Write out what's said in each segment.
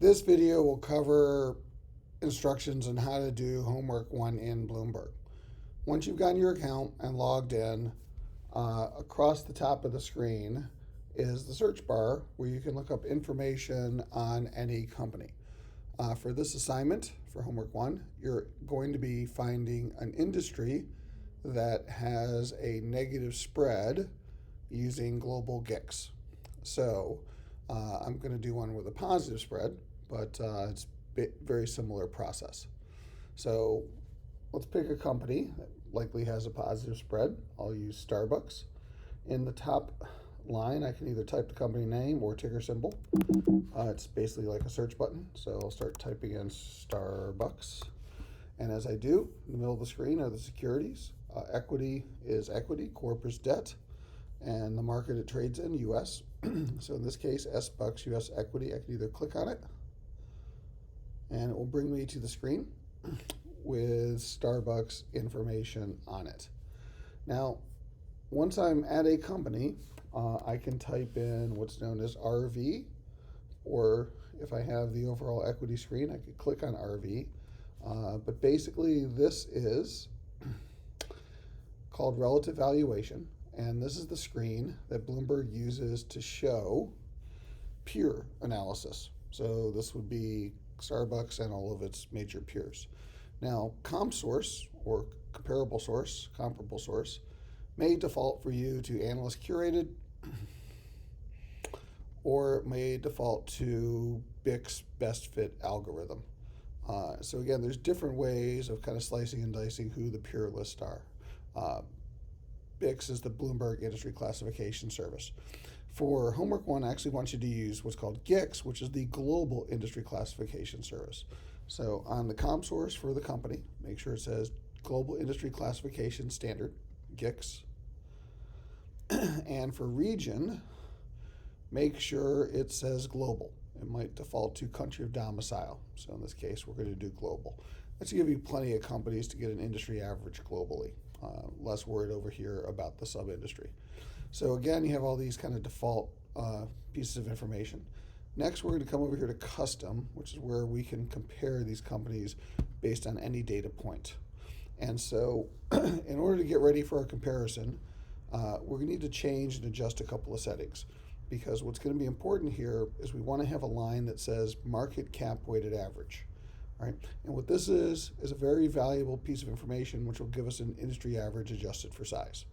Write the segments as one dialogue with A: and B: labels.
A: This video will cover instructions on how to do homework 1 in Bloomberg. Once you've gotten your account and logged in, across the top of the screen is the search bar where you can look up information on any company. For this assignment, for homework 1, you're going to be finding an industry that has a negative spread using global GICS. So I'm going to do one with a positive spread, but it's a very similar process. So let's pick a company that likely has a positive spread. I'll use Starbucks. In the top line, I can either type the company name or ticker symbol. It's basically like a search button. So I'll start typing in Starbucks. And as I do, in the middle of the screen are the securities. Equity is equity, corp is debt, and the market it trades in, US. So in this case, SBUCks US equity. I can either click on it, and it will bring me to the screen with Starbucks information on it. Now, once I'm at a company, I can type in what's known as RV, or if I have the overall equity screen, I could click on RV. But basically, this is called relative valuation, and this is the screen that Bloomberg uses to show peer analysis. So this would be Starbucks and all of its major peers. Now, comp source or comparable source, comparable source, may default for you to analyst curated, or it may default to BIC's best fit algorithm. So again, there's different ways of kind of slicing and dicing who the peer lists are. BICS is the Bloomberg Industry Classification Service. For homework 1, I actually want you to use what's called GICS, which is the Global Industry Classification Service. So on the comp source for the company, make sure it says Global Industry Classification Standard, GICS. And for region, make sure it says global. It might default to country of domicile. So in this case, we're going to do global. That's going to give you plenty of companies to get an industry average globally. Less worried over here about the sub-industry. So again, you have all these kind of default pieces of information. Next, we're going to come over here to custom, which is where we can compare these companies based on any data point. And so in order to get ready for our comparison, we're going to need to change and adjust a couple of settings, because what's going to be important here is we want to have a line that says market cap weighted average. Right? And what this is a very valuable piece of information which will give us an industry average adjusted for size.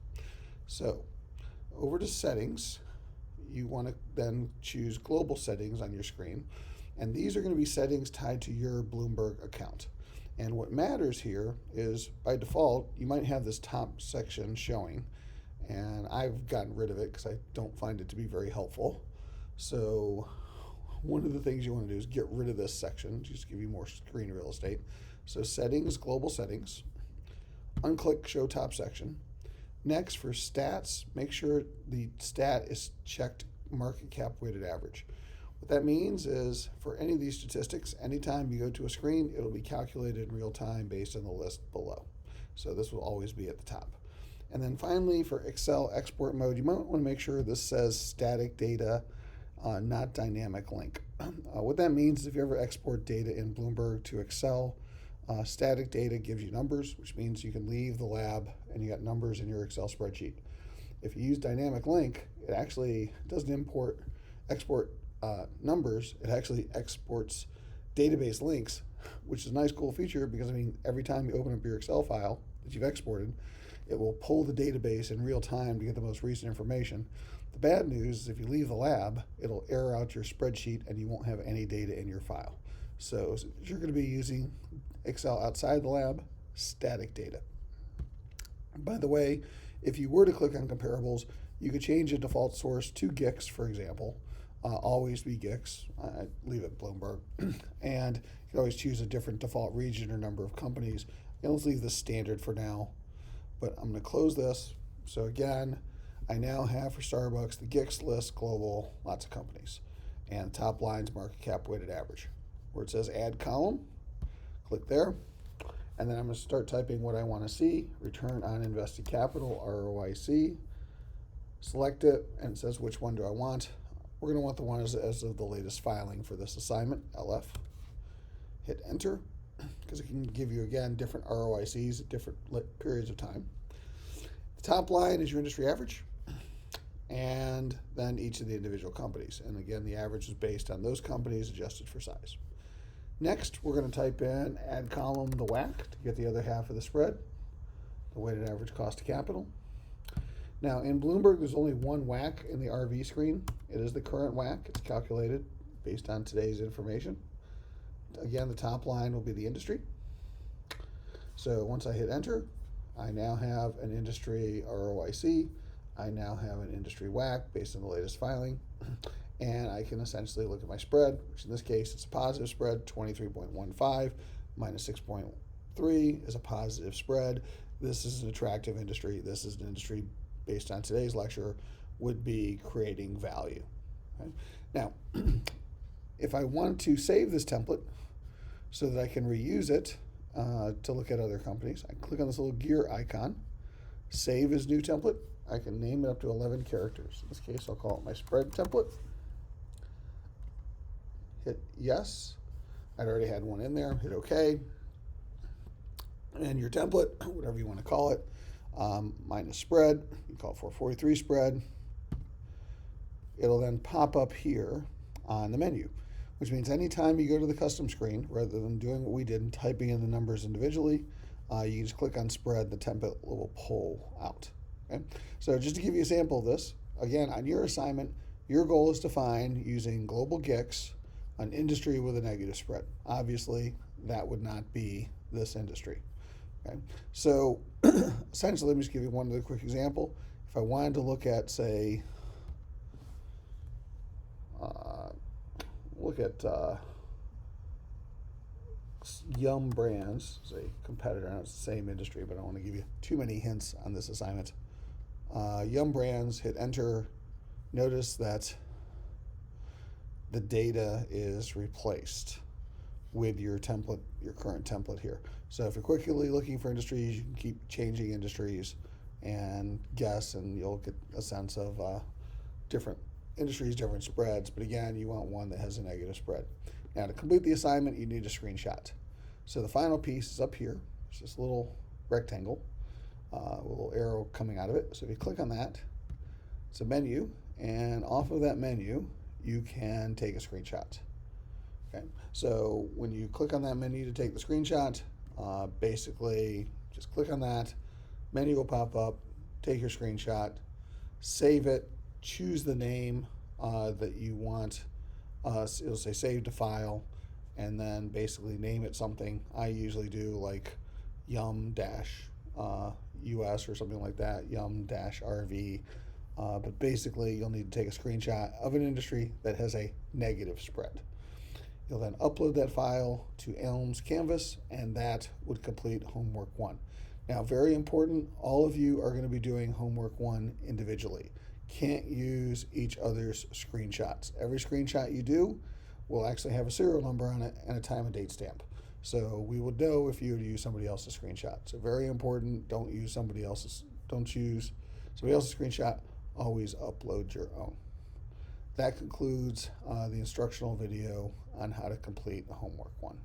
A: So over to settings, you want to then choose global settings on your screen, and these are going to be settings tied to your Bloomberg account. And what matters here is, by default, you might have this top section showing, and I've gotten rid of it because I don't find it to be very helpful. So one of the things you want to do is get rid of this section, just to give you more screen real estate. So settings, global settings, unclick show top section. Next, for stats, make sure the stat is checked market cap weighted average. What that means is, for any of these statistics, anytime you go to a screen, it'll be calculated in real time based on the list below. So this will always be at the top. And then finally, for Excel export mode, you might want to make sure this says static data, not dynamic link. What that means is, if you ever export data in Bloomberg to Excel, static data gives you numbers, which means you can leave the lab and you got numbers in your Excel spreadsheet. If you use dynamic link, it actually doesn't export numbers, it actually exports database links, which is a nice cool feature, because every time you open up your Excel file that you've exported, it will pull the database in real time to get the most recent information. The bad news is, if you leave the lab, it'll error out your spreadsheet and you won't have any data in your file. So if you're going to be using Excel outside the lab, static data. By the way, if you were to click on comparables, you could change the default source to GICS, for example. Always be GICS. Leave it Bloomberg. And you can always choose a different default region or number of companies. And let's leave the standard for now. But I'm going to close this. So again, I now have for Starbucks the GICS list, global, lots of companies. And top line's market cap weighted average. Where it says add column, click there. And then I'm going to start typing what I want to see: return on invested capital, ROIC. Select it, and it says which one do I want. We're going to want the one as of the latest filing for this assignment, LF. Hit enter, because it can give you, again, different ROICs at different periods of time. The top line is your industry average, and then each of the individual companies. And again, the average is based on those companies adjusted for size. Next, we're going to type in, add column, the WACC, to get the other half of the spread, the weighted average cost of capital. Now, in Bloomberg, there's only one WACC in the RV screen. It is the current WACC. It's calculated based on today's information. Again, the top line will be the industry. So once I hit enter, I now have an industry ROIC. I now have an industry WACC based on the latest filing. And I can essentially look at my spread, which in this case, it's a positive spread, 23.15 minus 6.3 is a positive spread. This is an attractive industry. This is an industry based on today's lecture would be creating value. Okay? Now, if I want to save this template so that I can reuse it to look at other companies, I click on this little gear icon, save as new template. I can name it up to 11 characters. In this case, I'll call it my spread template. Hit yes. I'd already had one in there. Hit OK. And your template, whatever you want to call it, minus spread, you call it 443 spread. It'll then pop up here on the menu, which means anytime you go to the custom screen, rather than doing what we did and typing in the numbers individually, you can just click on spread, the template will pull out. Okay? So just to give you a sample of this, again, on your assignment, your goal is to find, using global GICS, an industry with a negative spread. Obviously, that would not be this industry. Okay? So essentially, let me just give you one other quick example. If I wanted to look at, say, Yum Brands, as a competitor. I know it's the same industry, but I don't want to give you too many hints on this assignment. Yum Brands, hit enter. Notice that the data is replaced with your template, your current template here. So if you're quickly looking for industries, you can keep changing industries and guess, and you'll get a sense of different industries, different spreads. But again, you want one that has a negative spread. Now, to complete the assignment, you need a screenshot. So the final piece is up here. It's this little rectangle, with a little arrow coming out of it. So if you click on that, it's a menu, and off of that menu, you can take a screenshot. Okay, so when you click on that menu to take the screenshot, basically just click on that, menu will pop up, take your screenshot, save it, choose the name that you want. It'll say save to file, and then basically name it something. I usually do like Yum-US or something like that, Yum-RV. But basically, you'll need to take a screenshot of an industry that has a negative spread. You'll then upload that file to Elm's Canvas, and that would complete homework 1. Now, very important, all of you are going to be doing homework 1 individually. Can't use each other's screenshots. Every screenshot you do will actually have a serial number on it and a time and date stamp. So we would know if you would use somebody else's screenshot. So very important, don't use somebody else's screenshot. Always upload your own. That concludes the instructional video on how to complete the homework 1.